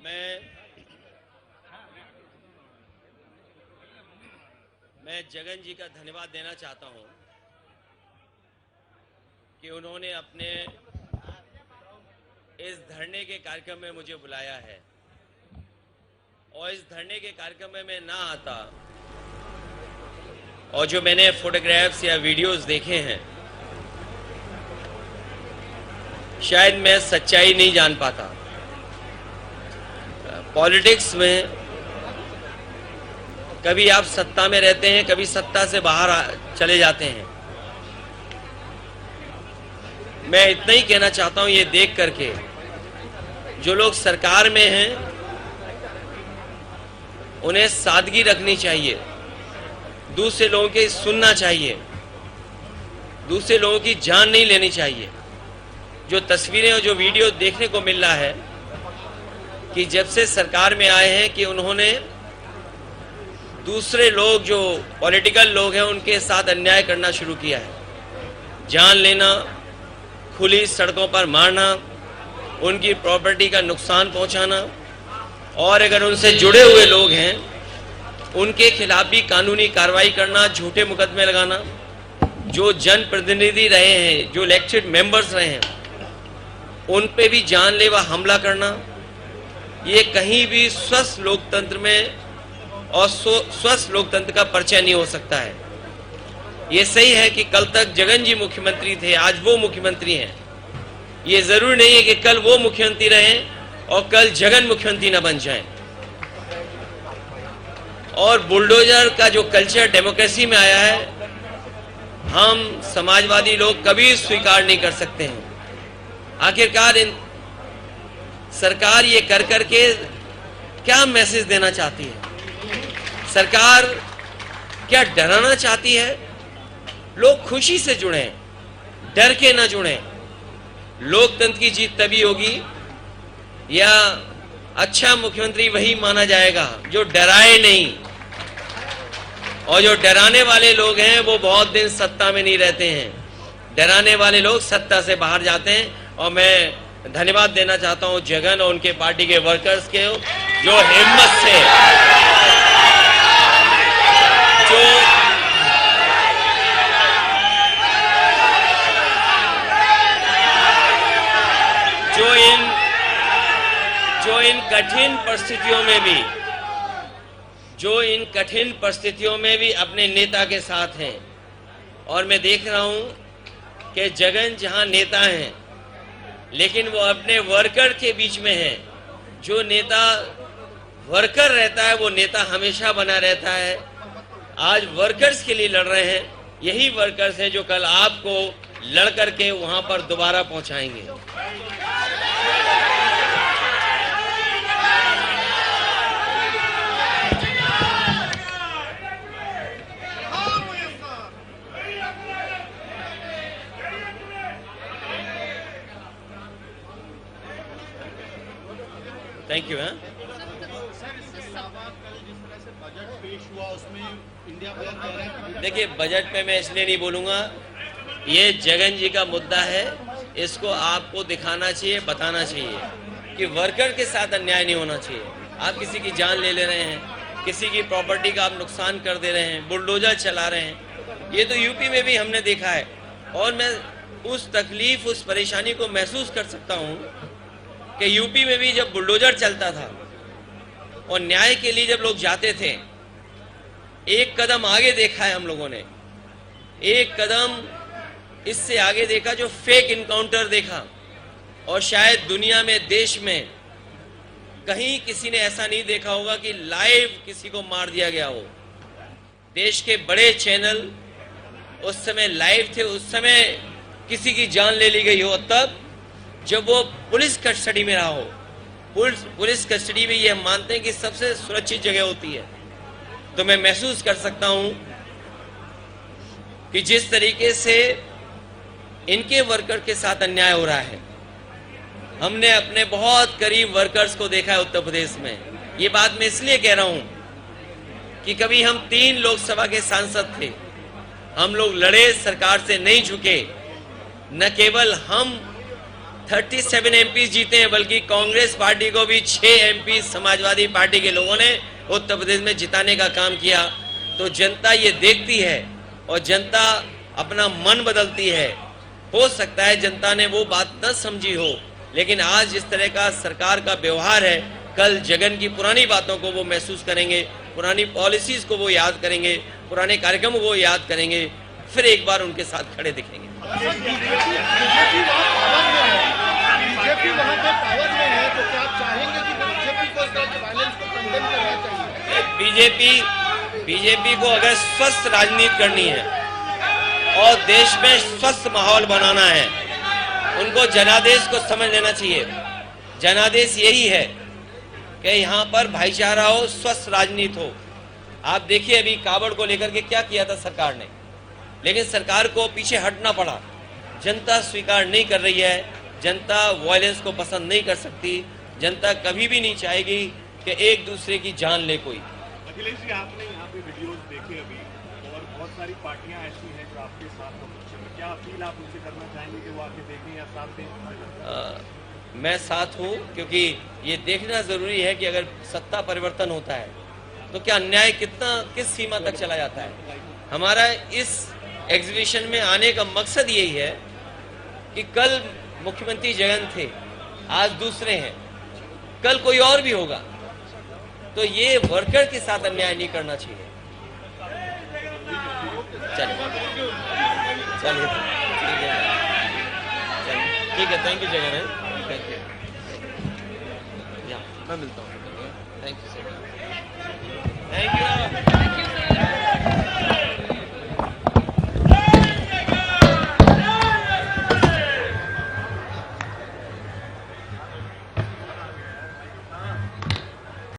मैं जगन जी का धन्यवाद देना चाहता हूं कि उन्होंने अपने इस धरने के कार्यक्रम में मुझे बुलाया है और इस धरने के कार्यक्रम में मैं ना आता और जो मैंने फोटोग्राफ्स या वीडियोस देखे हैं शायद मैं सच्चाई नहीं जान पाता। पॉलिटिक्स में कभी आप सत्ता में रहते हैं, कभी सत्ता से बाहर चले जाते हैं। मैं इतना ही कहना चाहता हूं, ये देख करके जो लोग सरकार में हैं उन्हें सादगी रखनी चाहिए, दूसरे लोगों की सुनना चाहिए, दूसरे लोगों की जान नहीं लेनी चाहिए। जो तस्वीरें और जो वीडियो देखने को मिल रहा है कि जब से सरकार में आए हैं कि उन्होंने दूसरे लोग जो पॉलिटिकल लोग हैं उनके साथ अन्याय करना शुरू किया है। जान लेना, खुली सड़कों पर मारना, उनकी प्रॉपर्टी का नुकसान पहुंचाना और अगर उनसे जुड़े हुए लोग हैं उनके खिलाफ भी कानूनी कार्रवाई करना, झूठे मुकदमे लगाना। जो जनप्रतिनिधि रहे हैं, जो इलेक्टेड मेंबर्स रहे हैं, उन पे भी जानलेवा हमला करना, ये कहीं भी स्वस्थ लोकतंत्र में और स्वस्थ लोकतंत्र का परिचय नहीं हो सकता है। ये सही है कि कल तक जगन जी मुख्यमंत्री थे, आज वो मुख्यमंत्री हैं। ये जरूरी नहीं है कि कल वो मुख्यमंत्री रहें और कल जगन मुख्यमंत्री न बन जाएं। और बुलडोजर का जो कल्चर डेमोक्रेसी में आया है, हम समाजवादी लोग कभी स्वीकार नहीं कर सकते हैं। आखिरकार सरकार ये कर करके क्या मैसेज देना चाहती है? सरकार क्या डराना चाहती है? लोग खुशी से जुड़ें, डर के ना जुड़ें। लोकतंत्र की जीत तभी होगी या अच्छा मुख्यमंत्री वही माना जाएगा जो डराए नहीं। और जो डराने वाले लोग हैं वो बहुत दिन सत्ता में नहीं रहते हैं। डराने वाले लोग सत्ता से बाहर जाते हैं। और मैं धन्यवाद देना चाहता हूं जगन और उनके पार्टी के वर्कर्स के, जो हिम्मत से जो इन कठिन परिस्थितियों में भी अपने नेता के साथ हैं। और मैं देख रहा हूं कि जगन जहां नेता हैं लेकिन वो अपने वर्कर के बीच में है। जो नेता वर्कर रहता है वो नेता हमेशा बना रहता है। आज वर्कर्स के लिए लड़ रहे हैं, यही वर्कर्स हैं जो कल आपको लड़ करके वहां पर दोबारा पहुंचाएंगे। Thank you. देखिए, बजट पे मैं इसलिए नहीं बोलूंगा, ये जगन जी का मुद्दा है, इसको आपको दिखाना चाहिए, बताना चाहिए कि वर्कर के साथ अन्याय नहीं होना चाहिए। आप किसी की जान ले रहे हैं, किसी की प्रॉपर्टी का आप नुकसान कर दे रहे हैं, बुलडोजर चला रहे हैं। ये तो यूपी में भी हमने देखा है। और मैं उस तकलीफ, उस परेशानी को महसूस कर सकता हूँ कि यूपी में भी जब बुलडोजर चलता था और न्याय के लिए जब लोग जाते थे, एक कदम आगे देखा है हम लोगों ने, एक कदम इससे आगे देखा जो फेक इनकाउंटर देखा। और शायद दुनिया में, देश में कहीं किसी ने ऐसा नहीं देखा होगा कि लाइव किसी को मार दिया गया हो। देश के बड़े चैनल उस समय लाइव थे, उस समय किसी की जान ले ली गई हो, तब जब वो पुलिस कस्टडी में रहा हो। पुलिस कस्टडी में ये हम मानते हैं कि सबसे सुरक्षित जगह होती है। तो मैं महसूस कर सकता हूं कि जिस तरीके से इनके वर्कर के साथ अन्याय हो रहा है, हमने अपने बहुत करीब वर्कर्स को देखा है उत्तर प्रदेश में। ये बात मैं इसलिए कह रहा हूं कि कभी हम 3 लोकसभा के सांसद थे, हम लोग लड़े, सरकार से नहीं झुके। न केवल हम 37 एमपी जीते हैं, बल्कि कांग्रेस पार्टी को भी 6 एमपी समाजवादी पार्टी के लोगों ने उत्तर प्रदेश में जिताने का काम किया। तो जनता ये देखती है और जनता अपना मन बदलती है। हो सकता है जनता ने वो बात न समझी हो, लेकिन आज जिस तरह का सरकार का व्यवहार है, कल जगन की पुरानी बातों को वो महसूस करेंगे, पुरानी पॉलिसीज को वो याद करेंगे, पुराने कार्यक्रम को वो याद करेंगे, फिर एक बार उनके साथ खड़े दिखेंगे। बीजेपी को अगर स्वस्थ राजनीति करनी है और देश में स्वस्थ माहौल बनाना है, उनको जनादेश को समझ लेना चाहिए। जनादेश यही है कि यहाँ पर भाईचारा हो, स्वस्थ राजनीति हो। आप देखिए अभी कावड़ को लेकर के क्या किया था सरकार ने, लेकिन सरकार को पीछे हटना पड़ा। जनता स्वीकार नहीं कर रही है, जनता वायलेंस को पसंद नहीं कर सकती, जनता कभी भी नहीं चाहेगी कि एक दूसरे की जान ले कोई। अखिलेश जी, आपने यहाँ पे वीडियोस देखे अभी, और बहुत सारी पार्टियां ऐसी हैं जो आपके साथ हैं, क्या अपील आप उनसे करना चाहेंगे कि वो आके देखें या साथ दें? मैं साथ हूँ, क्योंकि ये देखना जरूरी है कि अगर सत्ता परिवर्तन होता है तो क्या अन्याय किस सीमा तक चला जाता है। हमारा इस एग्जीबिशन में आने का मकसद यही है कि कल मुख्यमंत्री जगन थे, आज दूसरे हैं, कल कोई और भी होगा, तो ये वर्कर के साथ अन्याय नहीं करना चाहिए। चलिए चलिए ठीक है, थैंक यू जगन है, थैंक यू, मैं मिलता हूँ, thank you sir, thank you.